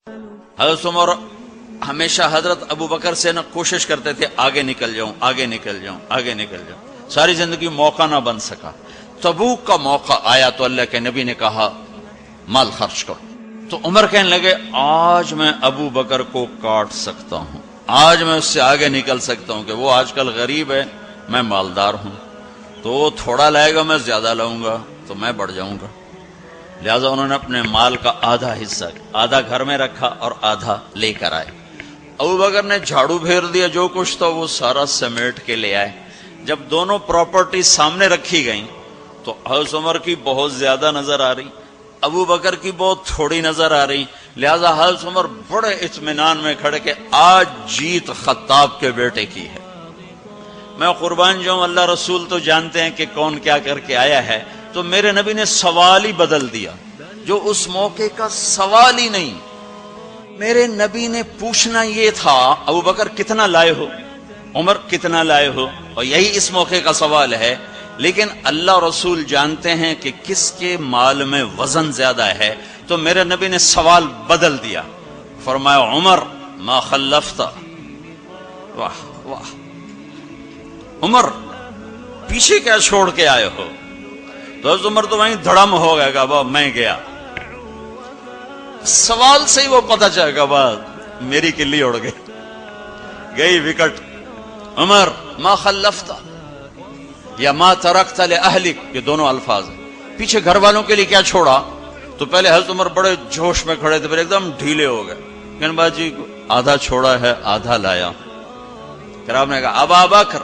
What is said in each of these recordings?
حضرت عمر ہمیشہ حضرت ابو بکر سے کوشش کرتے تھے آگے نکل جاؤں آگے نکل جاؤں آگے نکل جاؤں، ساری زندگی موقع نہ بن سکا۔ تبوک کا موقع آیا تو اللہ کے نبی نے کہا مال خرچ کرو، تو عمر کہنے لگے آج میں ابو بکر کو کاٹ سکتا ہوں، آج میں اس سے آگے نکل سکتا ہوں کہ وہ آج کل غریب ہے، میں مالدار ہوں، تو وہ تھوڑا لائے گا میں زیادہ لاؤں گا تو میں بڑھ جاؤں گا۔ لہذا انہوں نے اپنے مال کا آدھا حصہ، آدھا گھر میں رکھا اور آدھا لے کر آئے۔ ابو بکر نے جھاڑو پھیر دیا، جو کچھ تھا وہ سارا سمیٹ کے لے آئے۔ جب دونوں پراپرٹی سامنے رکھی گئیں تو حضرت عمر کی بہت زیادہ نظر آ رہی، ابو بکر کی بہت تھوڑی نظر آ رہی، لہذا حضرت عمر بڑے اطمینان میں کھڑے کہ آج جیت خطاب کے بیٹے کی ہے۔ میں قربان جاؤں، اللہ رسول تو جانتے ہیں کہ کون کیا کر کے آیا ہے، تو میرے نبی نے سوال ہی بدل دیا، جو اس موقع کا سوال ہی نہیں۔ میرے نبی نے پوچھنا یہ تھا ابو بکر کتنا لائے ہو، عمر کتنا لائے ہو، اور یہی اس موقع کا سوال ہے۔ لیکن اللہ رسول جانتے ہیں کہ کس کے مال میں وزن زیادہ ہے، تو میرے نبی نے سوال بدل دیا، فرمایا عمر ما خلفت، واہ واہ عمر پیچھے کیا چھوڑ کے آئے ہو؟ تو حضرت عمر تو وہیں دھڑم ہو گئے گا، با میں گیا، سوال سے ہی وہ پتہ چلے گا، با میری کلی اڑ گئی وکٹ۔ عمر ما خلفت یا ما ترکت لأہلک، یہ دونوں الفاظ ہیں، پیچھے گھر والوں کے لیے کیا چھوڑا؟ تو پہلے حضرت عمر بڑے جوش میں کھڑے تھے، پھر ایک دم ڈھیلے ہو گئے، کہنے با جی آدھا چھوڑا ہے آدھا لایا۔ پھر آپ نے کہا ابا بکر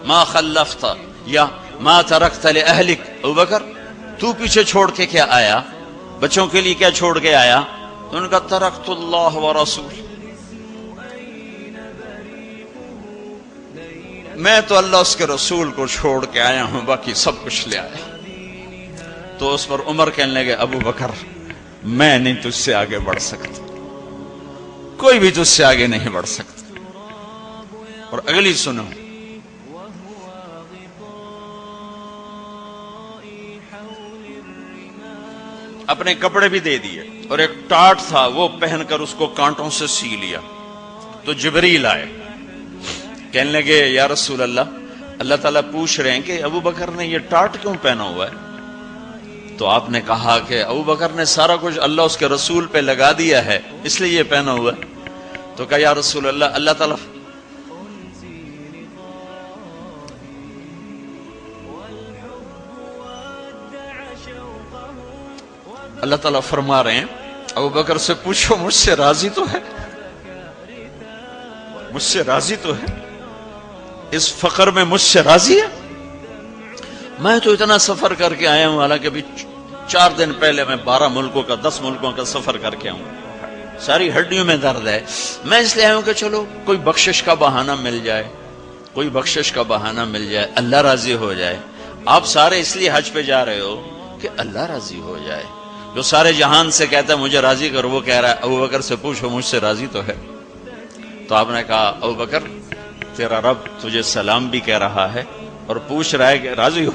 ما خلفت یا ما ترکت لأہلک، ابو بکر تو پیچھے چھوڑ کے کیا آیا، بچوں کے لیے کیا چھوڑ کے آیا؟ تو انہوں نے کہا ترکت اللہ ورسول، میں تو اللہ اس کے رسول کو چھوڑ کے آیا ہوں، باقی سب کچھ لے آیا۔ تو اس پر عمر کہنے لگے ابو بکر میں نہیں تجھ سے آگے بڑھ سکتا، کوئی بھی تجھ سے آگے نہیں بڑھ سکتا۔ اور اگلی سنو، اپنے کپڑے بھی دے دیے اور ایک ٹاٹ تھا وہ پہن کر اس کو کانٹوں سے سی لیا۔ تو جبریل آئے، کہنے لگے یا رسول اللہ، اللہ تعالیٰ پوچھ رہے ہیں کہ ابو بکر نے یہ ٹاٹ کیوں پہنا ہوا ہے؟ تو آپ نے کہا کہ ابو بکر نے سارا کچھ اللہ اس کے رسول پہ لگا دیا ہے، اس لیے یہ پہنا ہوا ہے۔ تو کہا یا رسول اللہ، اللہ تعالیٰ فرما رہے ہیں ابو بکر سے پوچھو مجھ سے راضی تو ہے، مجھ سے راضی تو ہے، اس فقر میں مجھ سے راضی ہے؟ میں تو اتنا سفر کر کے آیا ہوں، حالانکہ ابھی 4 دن پہلے میں 12 ملکوں کا 10 ملکوں کا سفر کر کے آؤں، ساری ہڈیوں میں درد ہے، میں اس لیے آیا ہوں کہ چلو کوئی بخشش کا بہانہ مل جائے، کوئی بخشش کا بہانہ مل جائے، اللہ راضی ہو جائے۔ آپ سارے اس لیے حج پہ جا رہے ہو کہ اللہ راضی ہو جائے، جو سارے جہان سے کہتا ہے مجھے راضی کر، وہ کہہ رہا ہے ابو بکر سے پوچھو مجھ سے راضی تو ہے۔ تو آپ نے کہا ابو بکر تیرا رب تجھے سلام بھی کہہ رہا ہے اور پوچھ رہا ہے کہ راضی ہو؟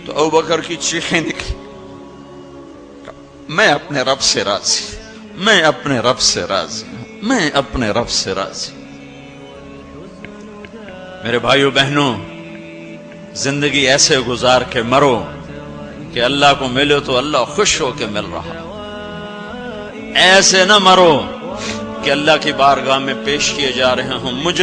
تو ابو بکر کی چیخیں نکلی، میں اپنے رب سے راضی، میں اپنے رب سے راضی، میں اپنے رب سے راضی۔ میرے بھائیو بہنوں، زندگی ایسے گزار کے مرو کہ اللہ کو ملو تو اللہ خوش ہو کے مل رہا، ایسے نہ مرو کہ اللہ کی بارگاہ میں پیش کیے جا رہے ہوں مجرم